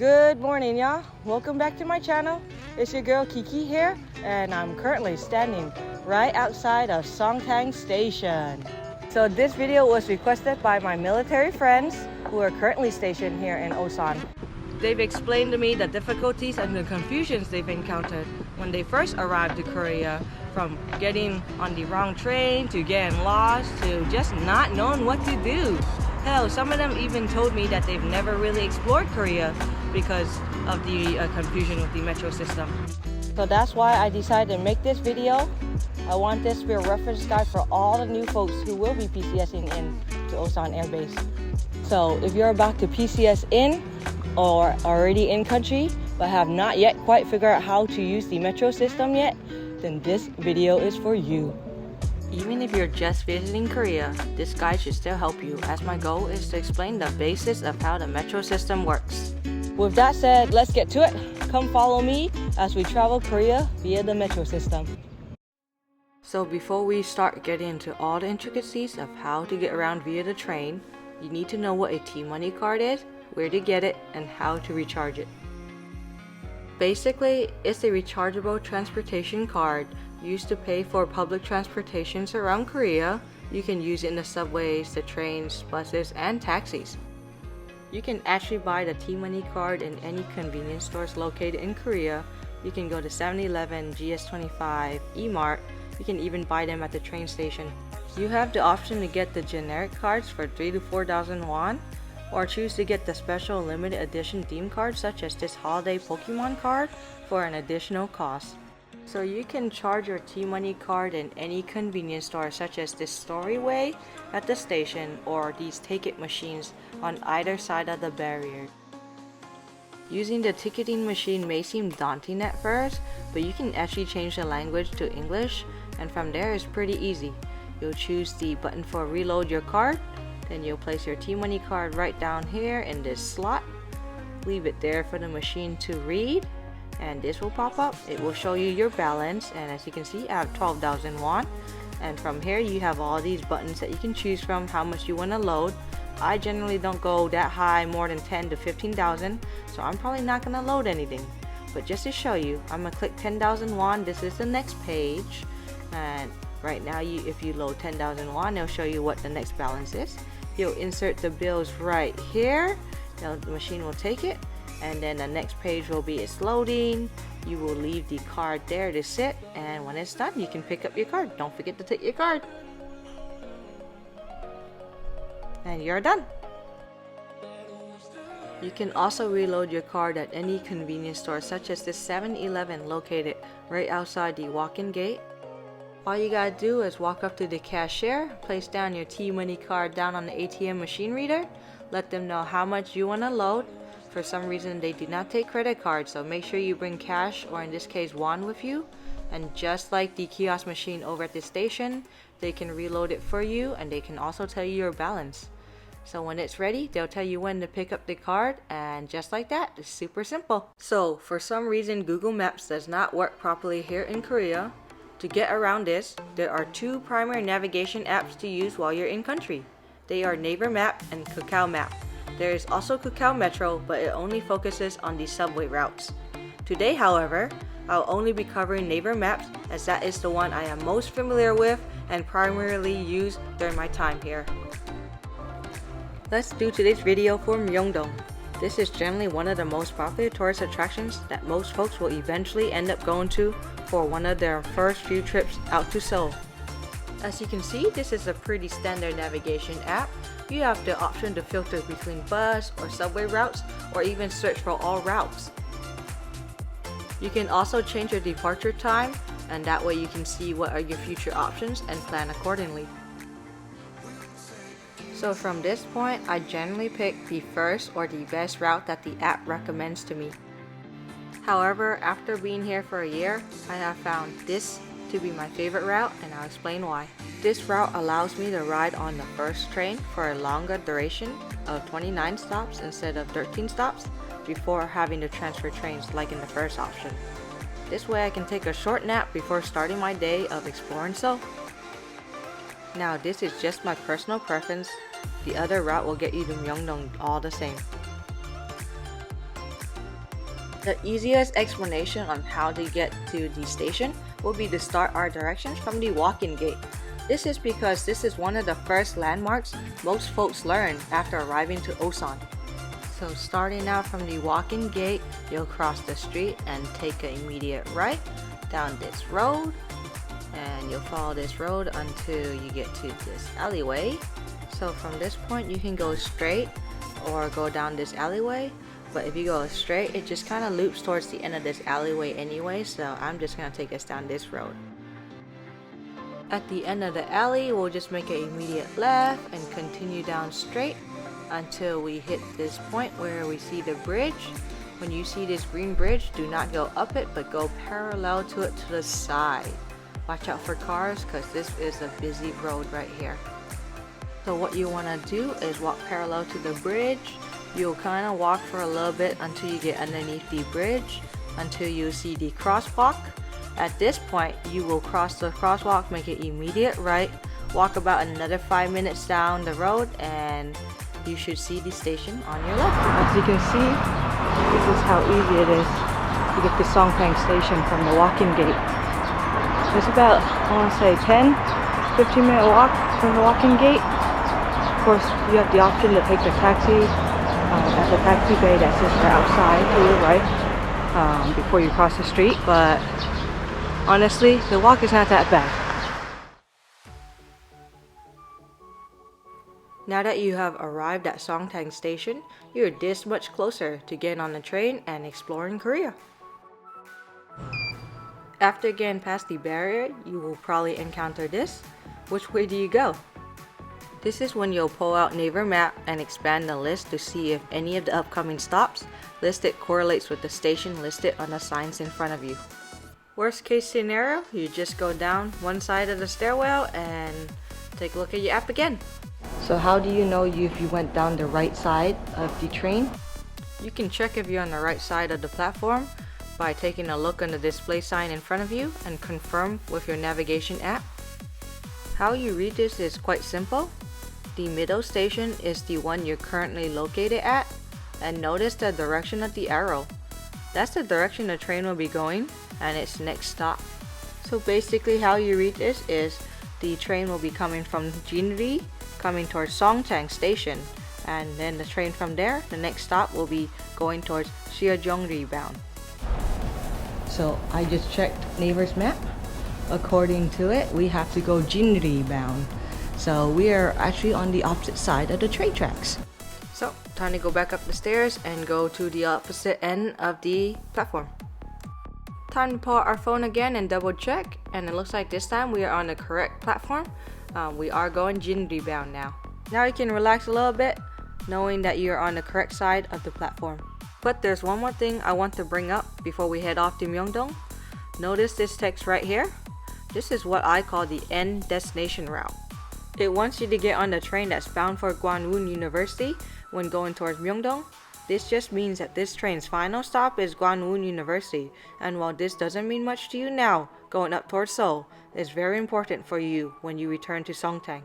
Good morning, y'all. Welcome back to my channel. It's your girl Kiki here, and I'm currently standing right outside of Songtang Station. So this video was requested by my military friends who are currently stationed here in Osan. They've explained to me the difficulties and the confusions they've encountered when they first arrived to Korea, from getting on the wrong train to getting lost to just not knowing what to do. Hell, some of them even told me that they've never really explored Korea because of the confusion with the metro system. So that's why I decided to make this video. I want this to be a reference guide for all the new folks who will be PCSing in to Osan Air Base. So if you're about to PCS in or already in country but have not yet quite figured out how to use the metro system yet, then this video is for you. Even if you're just visiting Korea, this guide should still help you, as my goal is to explain the basics of how the metro system works. With that said, let's get to it. Come follow me as we travel Korea via the metro system. So before we start getting into all the intricacies of how to get around via the train, you need to know what a T-Money card is, where to get it, and how to recharge it. Basically, it's a rechargeable transportation card used to pay for public transportations around Korea. You can use it in the subways, the trains, buses, and taxis. You can actually buy the T-Money card in any convenience stores located in Korea. You can go to 7-Eleven, GS25, E-Mart. You can even buy them at the train station. You have the option to get the generic cards for 3,000 to 4,000 won, or choose to get the special limited edition theme card such as this holiday Pokemon card for an additional cost. So you can charge your T-Money card in any convenience store such as this Storyway at the station or these ticket machines on either side of the barrier. Using the ticketing machine may seem daunting at first, but you can actually change the language to English, and from there it's pretty easy. You'll choose the button for reload your card, then you'll place your T-Money card right down here in this slot. Leave it there for the machine to read, and this will pop up. It will show you your balance, and as you can see, I have 12,000 won. And from here you have all these buttons that you can choose from how much you want to load. I generally don't go that high, more than 10 to 15,000, so I'm probably not going to load anything. But just to show you, I'm going to click 10,000 won. This is the next page, and right now if you load 10,000 won, it'll show you what the next balance is. You'll insert the bills right here. Now the machine will take it, and then the next page will be it's loading. You will leave the card there to sit, and when it's done, you can pick up your card. Don't forget to take your card. And you're done. You can also reload your card at any convenience store such as this 7-Eleven located right outside the walk-in gate. All you gotta do is walk up to the cashier, place down your T-Money card down on the ATM machine reader, let them know how much you want to load. For some reason they do not take credit cards, so make sure you bring cash, or in this case won, with you. And just like the kiosk machine over at the station, they can reload it for you, and they can also tell you your balance. So when it's ready, they'll tell you when to pick up the card, and just like that, it's super simple. So for some reason Google Maps does not work properly here in Korea. To get around this, there are two primary navigation apps to use while you're in country. They are Naver Map and Kakao Map. There is also Kakao Metro, but it only focuses on the subway routes. Today, however, I'll only be covering Naver Maps, as that is the one I am most familiar with and primarily use during my time here. Let's do today's video for Myeongdong. This is generally one of the most popular tourist attractions that most folks will eventually end up going to for one of their first few trips out to Seoul. As you can see, this is a pretty standard navigation app. You have the option to filter between bus or subway routes, or even search for all routes. You can also change your departure time, and that way you can see what are your future options and plan accordingly. So from this point, I generally pick the first or the best route that the app recommends to me. However, after being here for a year, I have found this to be my favorite route, and I'll explain why. This route allows me to ride on the first train for a longer duration of 29 stops instead of 13 stops before having to transfer trains like in the first option. This way I can take a short nap before starting my day of exploring Seoul. Now this is just my personal preference. The other route will get you to Myeongdong all the same. The easiest explanation on how to get to the station will be to start our directions from the walk-in gate. This is because this is one of the first landmarks most folks learn after arriving to Osan. So starting out from the walk-in gate, you'll cross the street and take an immediate right down this road, and you'll follow this road until you get to this alleyway. So from this point you can go straight or go down this alleyway, but if you go straight it just kind of loops towards the end of this alleyway anyway, so I'm just gonna take us down this road. At the end of the alley we'll just make an immediate left and continue down straight until we hit this point where we see the bridge. When you see this green bridge, do not go up it but go parallel to it to the side. Watch out for cars because this is a busy road right here. So what you want to do is walk parallel to the bridge. You'll kind of walk for a little bit until you get underneath the bridge, until you see the crosswalk. At this point, you will cross the crosswalk, make an immediate right, walk about another 5 minutes down the road, and you should see the station on your left. As you can see, this is how easy it is to get to Songtang station from the walk-in gate. It's about, I want to say, 10-15 minute walk from the walk-in gate. Of course, you have the option to take the taxi at the taxi bay that sits right outside to your right before you cross the street, but honestly, the walk is not that bad. Now that you have arrived at Songtang station, you're this much closer to getting on the train and exploring Korea. After getting past the barrier, you will probably encounter this. Which way do you go? This is when you'll pull out Naver Map and expand the list to see if any of the upcoming stops listed correlates with the station listed on the signs in front of you. Worst case scenario, you just go down one side of the stairwell and take a look at your app again. So how do you know if you went down the right side of the train? You can check if you're on the right side of the platform by taking a look on the display sign in front of you and confirm with your navigation app. How you read this is quite simple. The middle station is the one you're currently located at, and notice the direction of the arrow. That's the direction the train will be going and its next stop. So basically how you read this is the train will be coming from Jinri, coming towards Songtang station, and then the train from there, the next stop will be going towards Seo bound. So I just checked Naver's map. According to it, we have to go Jinri bound. So we are actually on the opposite side of the train tracks. So time to go back up the stairs and go to the opposite end of the platform. Time to pull out our phone again and double check, and it looks like this time we are on the correct platform. We are going Jinri bound now. Now you can relax a little bit knowing that you're on the correct side of the platform. But there's one more thing I want to bring up before we head off to Myeongdong. Notice this text right here. This is what I call the end destination route. It wants you to get on the train that's bound for Gwanwon University when going towards Myeongdong. This just means that this train's final stop is Gwanwon University, and while this doesn't mean much to you now, going up towards Seoul is very important for you when you return to Songtang.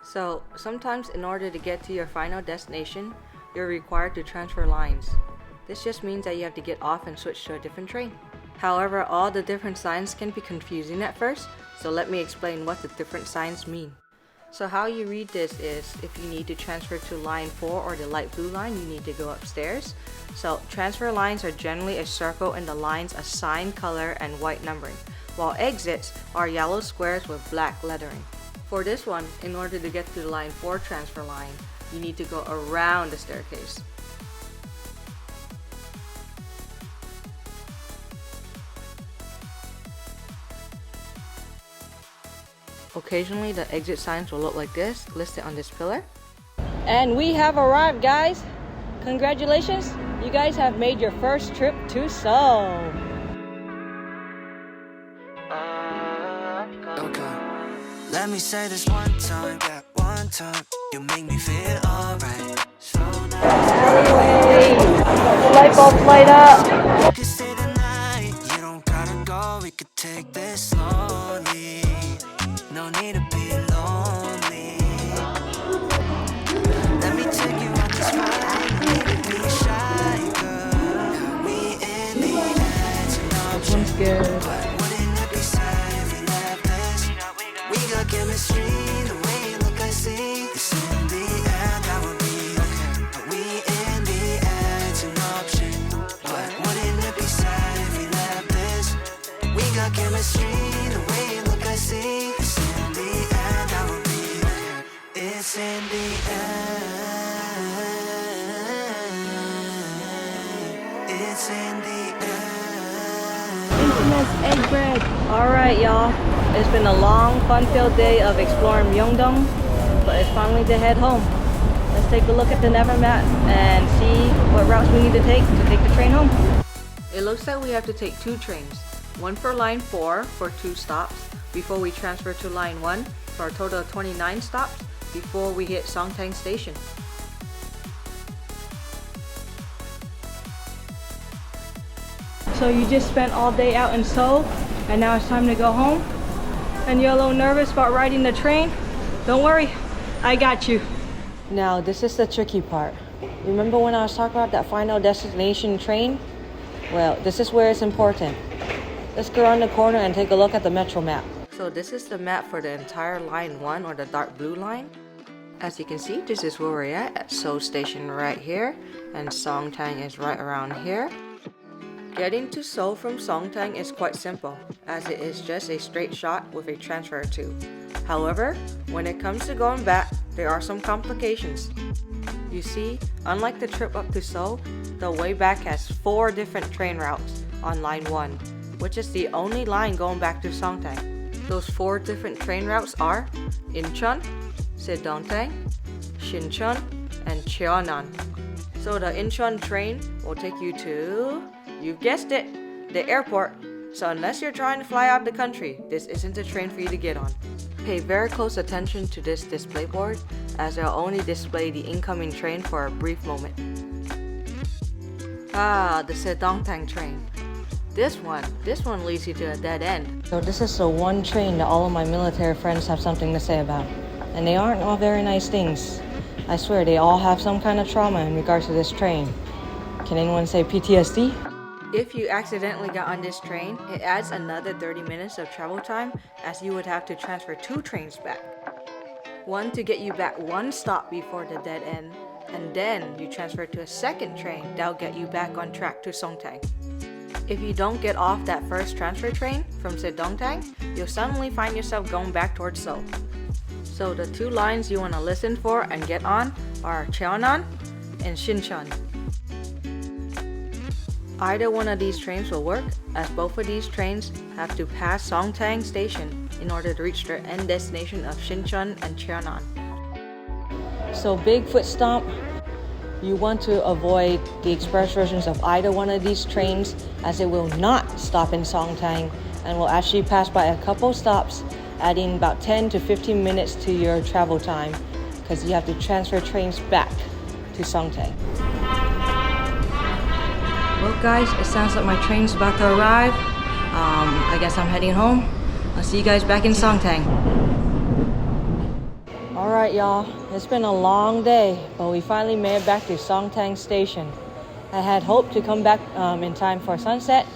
So sometimes in order to get to your final destination, you're required to transfer lines. This just means that you have to get off and switch to a different train. However, all the different signs can be confusing at first, so let me explain what the different signs mean. So how you read this is, if you need to transfer to line 4 or the light blue line, you need to go upstairs. So transfer lines are generally a circle in the lines assigned color and white numbering, while exits are yellow squares with black lettering. For this one, in order to get to the line 4 transfer line, you need to go around the staircase. Occasionally the exit signs will look like this, listed on this pillar. And we have arrived, guys! Congratulations! You guys have made your first trip to Seoul! Okay. Let me say this one time, that one time. You make me feel alright. So Alleyway! Light bulbs light up! you can stay the night. You don't gotta go, we could take this slowly. No need to be lonely. Let me take you on this ride. No need to be shy. it's in the air. Infamous egg bread. Alright y'all, it's been a long fun-filled day of exploring Myeongdong, but it's finally to head home. Let's take a look at the Never map and see what routes we need to take the train home. It looks like we have to take 2 trains, one for line 4 for 2 stops before we transfer to line 1 for a total of 29 stops before we hit Songtang Station. So you just spent all day out in Seoul and now it's time to go home? And you're a little nervous about riding the train? Don't worry, I got you. Now this is the tricky part. Remember when I was talking about that final destination train? Well, this is where it's important. Let's go around the corner and take a look at the metro map. So this is the map for the entire line 1 or the dark blue line. As you can see, this is where we're at Seoul Station right here, and Songtang is right around here. Getting to Seoul from Songtang is quite simple, as it is just a straight shot with a transfer or 2. However, when it comes to going back, there are some complications. You see, unlike the trip up to Seoul, the way back has 4 different train routes on line 1, which is the only line going back to Songtang. Those 4 different train routes are Incheon, Sedongtang, Shincheon, and Cheonan. So the Incheon train will take you to, you've guessed it, the airport. So unless you're trying to fly out the country, this isn't a train for you to get on. Pay very close attention to this display board, as they'll only display the incoming train for a brief moment. Ah, the Sedongtang train. This one leads you to a dead end. So this is the one train that all of my military friends have something to say about. And they aren't all very nice things. I swear they all have some kind of trauma in regards to this train. Can anyone say PTSD? If you accidentally got on this train, it adds another 30 minutes of travel time, as you would have to transfer 2 trains back. One to get you back 1 stop before the dead end, and then you transfer to a second train that'll get you back on track to Songtang. If you don't get off that first transfer train from Sedongtang, you'll suddenly find yourself going back towards Seoul. So the 2 lines you want to listen for and get on are Cheonan and Shincheon. Either one of these trains will work, as both of these trains have to pass Songtang Station in order to reach their end destination of Shincheon and Cheonan. So big foot stomp, you want to avoid the express versions of either one of these trains, as it will not stop in Songtang and will actually pass by a couple stops, adding about 10 to 15 minutes to your travel time, because you have to transfer trains back to Songtang. Well guys, it sounds like my train's about to arrive. I guess I'm heading home. I'll see you guys back in Songtang. Alright y'all, it's been a long day, but we finally made it back to Songtang Station. I had hoped to come back in time for sunset,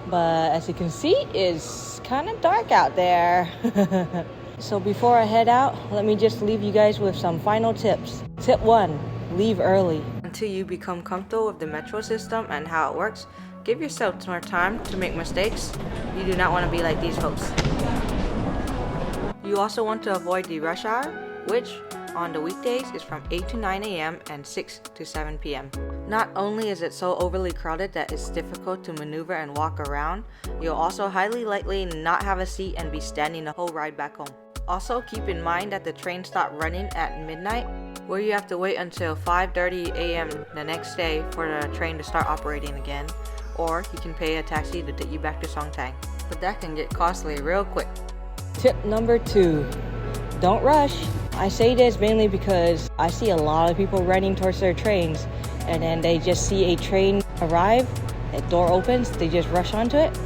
but as you can see, it's kind of dark out there. So before I head out, let me just leave you guys with some final tips. Tip 1, leave early. Until you become comfortable with the metro system and how it works, give yourself more time to make mistakes. You do not want to be like these folks. You also want to avoid the rush hour, which on the weekdays is from 8 to 9 a.m. and 6 to 7 p.m. Not only is it so overly crowded that it's difficult to maneuver and walk around, you'll also highly likely not have a seat and be standing the whole ride back home. Also, keep in mind that the train stopped running at midnight, where you have to wait until 5:30 a.m. the next day for the train to start operating again, or you can pay a taxi to take you back to Songtang. But that can get costly real quick. Tip number 2, don't rush. I say this mainly because I see a lot of people running towards their trains, and then they just see a train arrive, the door opens, they just rush onto it.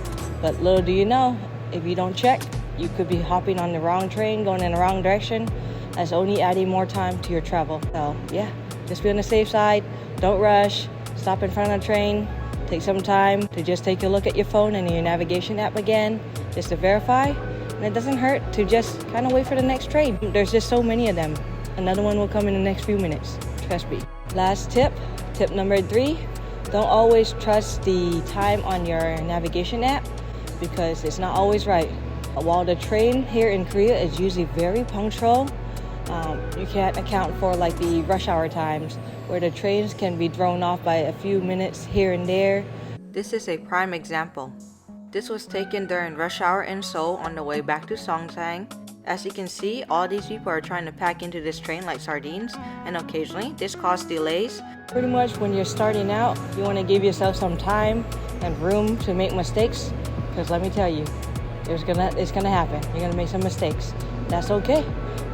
But little do you know, if you don't check, you could be hopping on the wrong train, going in the wrong direction. That's only adding more time to your travel. So yeah, just be on the safe side. Don't rush. Stop in front of the train. Take some time to just take a look at your phone and your navigation app again, just to verify. And it doesn't hurt to just kind of wait for the next train. There's just so many of them. Another one will come in the next few minutes. Trust me. Last tip, tip number 3. Don't always trust the time on your navigation app, because it's not always right. While the train here in Korea is usually very punctual, you can't account for the rush hour times, where the trains can be thrown off by a few minutes here and there This is a prime example. This was taken during rush hour in Seoul on the way back to Songsang. As you can see, all these people are trying to pack into this train like sardines, and occasionally this caused delays. Pretty much when you're starting out, you want to give yourself some time and room to make mistakes, because let me tell you, it's gonna happen. You're gonna make some mistakes. That's okay.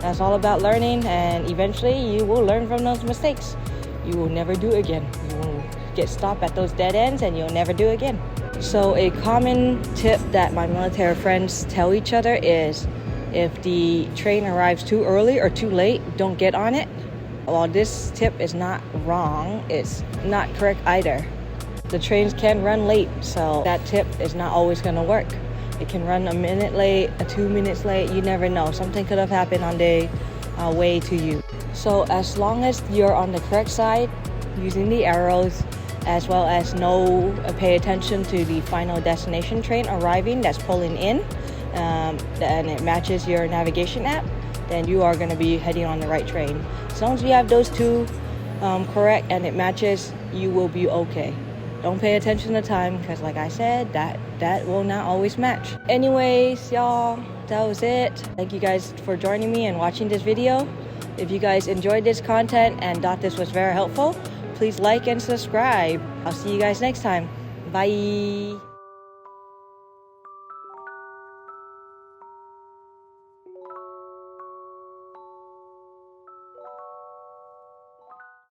That's all about learning, and eventually you will learn from those mistakes. You will never do it again. You will get stopped at those dead ends and you'll never do it again. So a common tip that my military friends tell each other is, if the train arrives too early or too late, don't get on it. While this tip is not wrong, it's not correct either. The trains can run late, so that tip is not always going to work. It can run a minute late, 2 minutes late, you never know. Something could have happened on the way to you. So as long as you're on the correct side, using the arrows, as well as pay attention to the final destination train arriving that's pulling in, and it matches your navigation app, then you are going to be heading on the right train. As long as you have those two correct and it matches, you will be okay. Don't pay attention to time, because like I said, that will not always match. Anyways, y'all, that was it. Thank you guys for joining me and watching this video. If you guys enjoyed this content and thought this was very helpful, please like and subscribe. I'll see you guys next time. Bye.